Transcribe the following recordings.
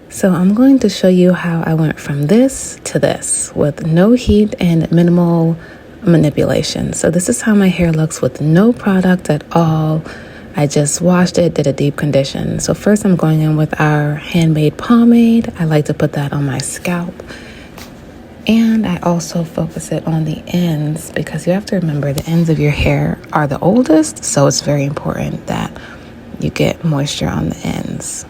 So I'm going to show you how I went from this to this with no heat and minimal manipulation. So this is how my hair looks with no product at all. I just washed it, did a deep condition. So first I'm going in with our handmade pomade. I like to put that on my scalp. And I also focus it on the ends because you have to remember the ends of your hair are the oldest. So it's very important that you get moisture on the ends.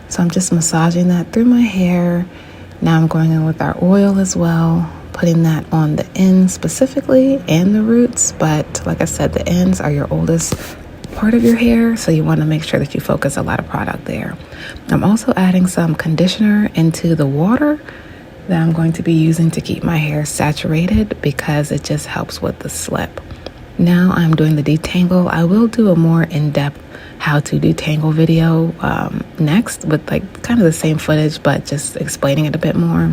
So I'm just massaging that through my hair. Now I'm going in with our oil as well, putting that on the ends specifically and the roots. But like I said, the ends are your oldest part of your hair, so you want to make sure that you focus a lot of product there. I'm also adding some conditioner into the water that I'm going to be using to keep my hair saturated because it just helps with the slip. Now I'm doing the detangle. I will do a more in-depth how to detangle video next with like kind of the same footage but just explaining it a bit more.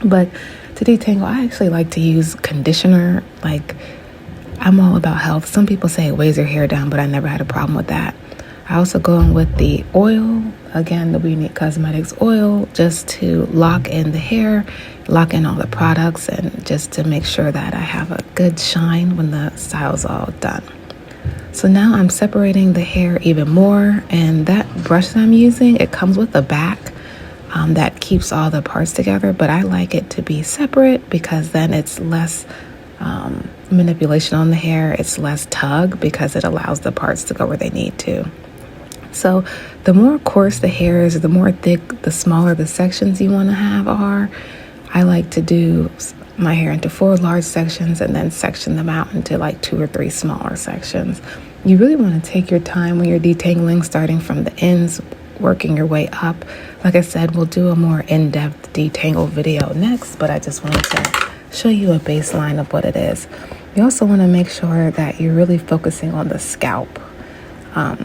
But to detangle, I actually like to use conditioner. Like, I'm all about health. Some people say it weighs your hair down, but I never had a problem with that. I also go in with the oil, again, the WeUNIK Cosmetics oil, just to lock in the hair, lock in all the products, and just to make sure that I have a good shine when the style's all done. So now I'm separating the hair even more, and that brush that I'm using, it comes with a back that keeps all the parts together, but I like it to be separate because then it's less manipulation on the hair, it's less tug because it allows the parts to go where they need to. So the more coarse the hair is, the more thick, the smaller the sections you want to have are. I like to do my hair into 4 large sections and then section them out into like 2 or 3 smaller sections. You really want to take your time when you're detangling, starting from the ends, working your way up. Like I said, we'll do a more in-depth detangle video next, but I just wanted to show you a baseline of what it is. You also want to make sure that you're really focusing on the scalp.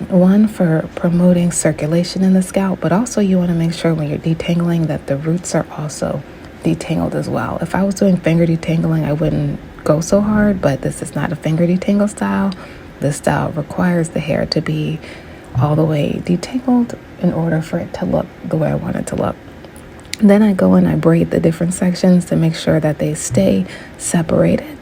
One, for promoting circulation in the scalp, but also you want to make sure when you're detangling that the roots are also detangled as well. If I was doing finger detangling, I wouldn't go so hard, but this is not a finger detangle style. This style requires the hair to be all the way detangled in order for it to look the way I want it to look. Then I go and I braid the different sections to make sure that they stay separated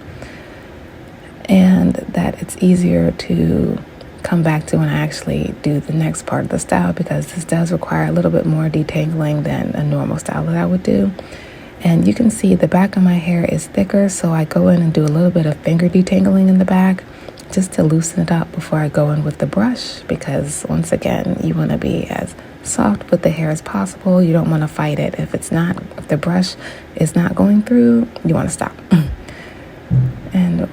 and that it's easier to come back to when I actually do the next part of the style, because this does require a little bit more detangling than a normal style that I would do. And you can see the back of my hair is thicker, so I go in and do a little bit of finger detangling in the back just to loosen it up before I go in with the brush, because once again, you want to be as soft with the hair as possible. You don't want to fight it. If the brush is not going through, you want to stop. And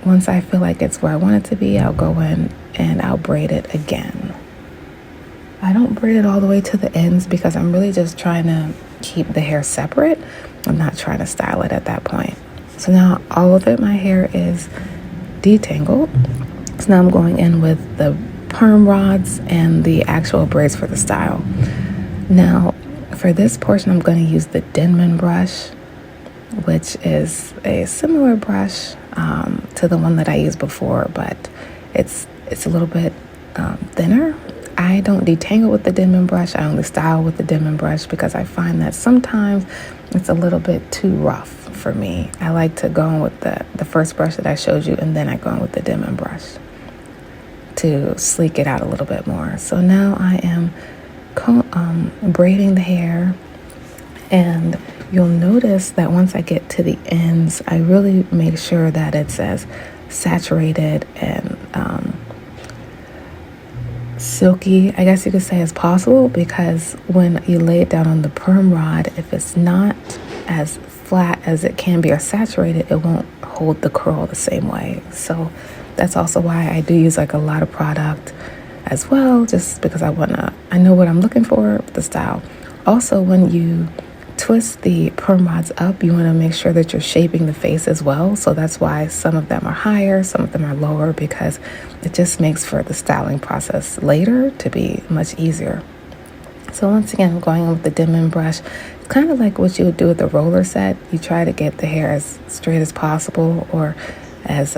once I feel like it's where I want it to be, I'll go in and I'll braid it again. I don't braid it all the way to the ends because I'm really just trying to keep the hair separate. I'm not trying to style it at that point. So now all of my hair is detangled. So now I'm going in with the perm rods and the actual braids for the style. Now for this portion, I'm going to use the Denman brush, which is a similar brush to the one that I used before, but it's a little bit thinner. I don't detangle with the Denman brush. I only style with the Denman brush because I find that sometimes it's a little bit too rough for me. I like to go in with the first brush that I showed you, and then I go in with the Denman brush to sleek it out a little bit more. So now I am braiding the hair, and you'll notice that once I get to the ends, I really make sure that it's as saturated and silky, I guess you could say, as possible, because when you lay it down on the perm rod, if it's not as flat as it can be or saturated, it won't hold the curl the same way. So that's also why I do use like a lot of product as well, just because I know what I'm looking for with the style. Also, when you twist the perm rods up, you want to make sure that you're shaping the face as well. So that's why some of them are higher, some of them are lower, because it just makes for the styling process later to be much easier. So once again, I'm going in with the Denman brush. It's kind of like what you would do with a roller set. You try to get the hair as straight as possible or as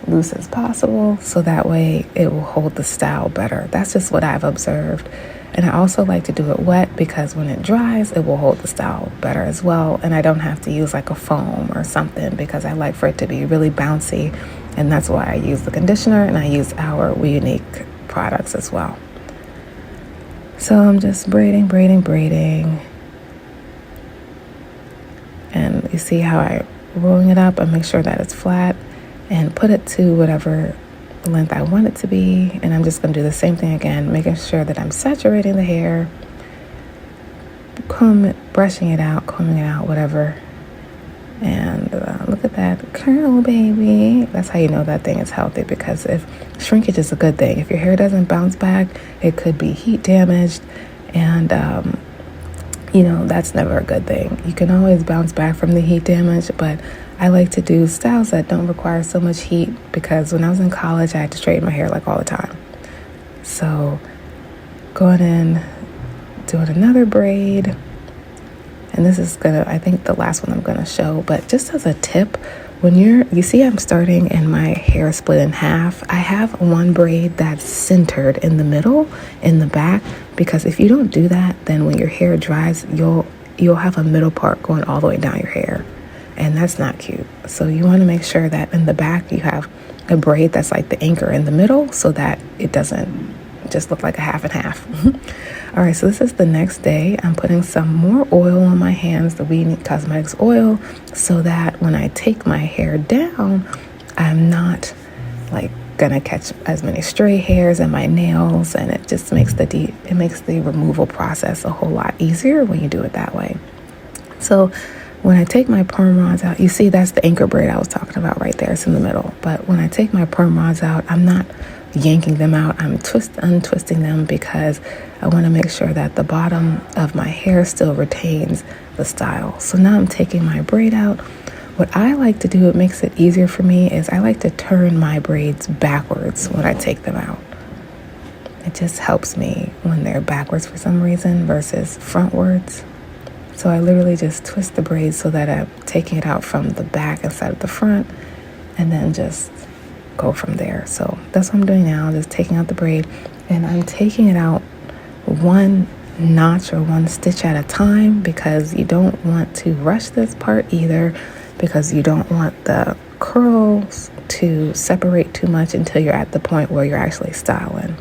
loose as possible, so that way it will hold the style better. That's just what I've observed. And I also like to do it wet because when it dries, it will hold the style better as well. And I don't have to use like a foam or something because I like for it to be really bouncy. And that's why I use the conditioner, and I use our WeUNIK products as well. So I'm just braiding. And you see how I'm rolling it up and make sure that it's flat and put it to whatever length I want it to be. And I'm just going to do the same thing again, making sure that I'm saturating the hair, brushing it out, combing it out, whatever. And look at that curl, baby. That's how you know that thing is healthy, because if shrinkage is a good thing, if your hair doesn't bounce back, it could be heat damaged, and that's never a good thing. You can always bounce back from the heat damage, but I like to do styles that don't require so much heat, because when I was in college, I had to straighten my hair like all the time. So going in, doing another braid. And this is I think the last one I'm gonna show, but just as a tip, when you see I'm starting and my hair split in half, I have one braid that's centered in the middle, in the back, because if you don't do that, then when your hair dries, you'll have a middle part going all the way down your hair, and that's not cute. So you wanna make sure that in the back you have a braid that's like the anchor in the middle, so that it doesn't just look like a half and half. All right, so this is the next day. I'm putting some more oil on my hands, the WeUNIK Cosmetics oil, so that when I take my hair down, I'm not like gonna catch as many stray hairs in my nails, and it just makes the removal process a whole lot easier when you do it that way. So when I take my perm rods out, you see that's the anchor braid I was talking about right there. It's in the middle. But when I take my perm rods out, I'm not yanking them out. I'm untwisting them, because I want to make sure that the bottom of my hair still retains the style. So now I'm taking my braid out. What I like to do, it makes it easier for me, is I like to turn my braids backwards when I take them out. It just helps me when they're backwards for some reason versus frontwards. So I literally just twist the braids so that I'm taking it out from the back instead of the front, and then just go from there. So that's what I'm doing now, just taking out the braid, and I'm taking it out one notch or one stitch at a time, because you don't want to rush this part either, because you don't want the curls to separate too much until you're at the point where you're actually styling.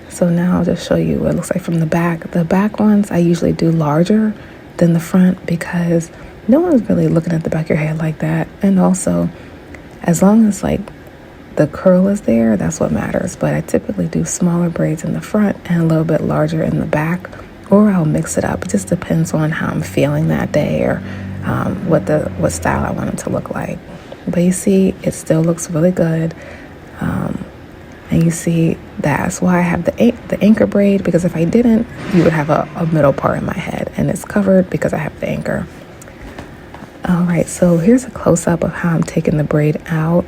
So now I'll just show you what it looks like from the back. The back ones I usually do larger than the front, because no one's really looking at the back of your head like that. And also, as long as like the curl is there, that's what matters. But I typically do smaller braids in the front and a little bit larger in the back, or I'll mix it up. It just depends on how I'm feeling that day, or what style I want it to look like. But you see, it still looks really good. And you see, that's why I have the anchor braid, because if I didn't, you would have a middle part in my head, and it's covered because I have the anchor. All right, so here's a close-up of how I'm taking the braid out.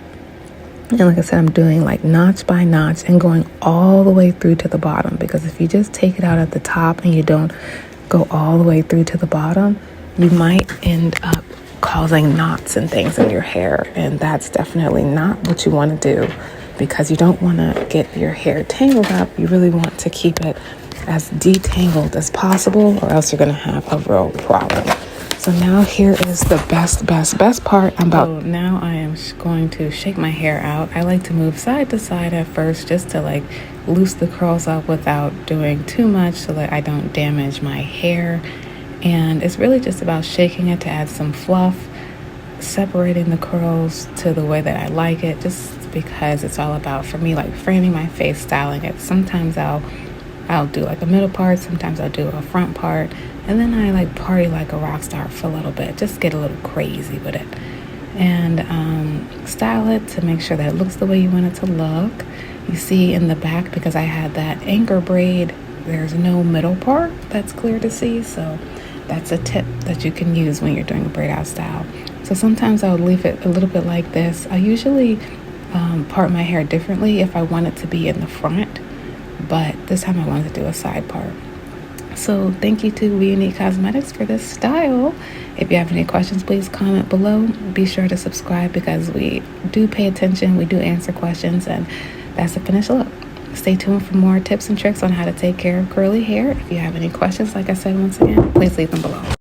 And like I said, I'm doing like notch by notch and going all the way through to the bottom, because if you just take it out at the top and you don't go all the way through to the bottom, you might end up causing knots and things in your hair, and that's definitely not what you want to do, because you don't want to get your hair tangled up. You really want to keep it as detangled as possible, or else you're going to have a real problem. So now here is the best part. So now I am going to shake my hair out. I like to move side to side at first, just to like loose the curls up without doing too much, so that I don't damage my hair. And it's really just about shaking it to add some fluff, separating the curls to the way that I like it, just because it's all about, for me, like framing my face, styling it. Sometimes I'll do like a middle part, sometimes I'll do a front part, and then I like party like a rock star for a little bit, just get a little crazy with it, and style it to make sure that it looks the way you want it to look. You see in the back, because I had that anchor braid, there's no middle part that's clear to see, so that's a tip that you can use when you're doing a braid out style. So sometimes I would leave it a little bit like this. I usually part my hair differently if I want it to be in the front, but this time I wanted to do a side part. So thank you to WeUNIK Cosmetics for this style. If you have any questions, please comment below. Be sure to subscribe, because we do pay attention, we do answer questions, and that's the finished look. Stay tuned for more tips and tricks on how to take care of curly hair. If you have any questions, like I said once again, please leave them below.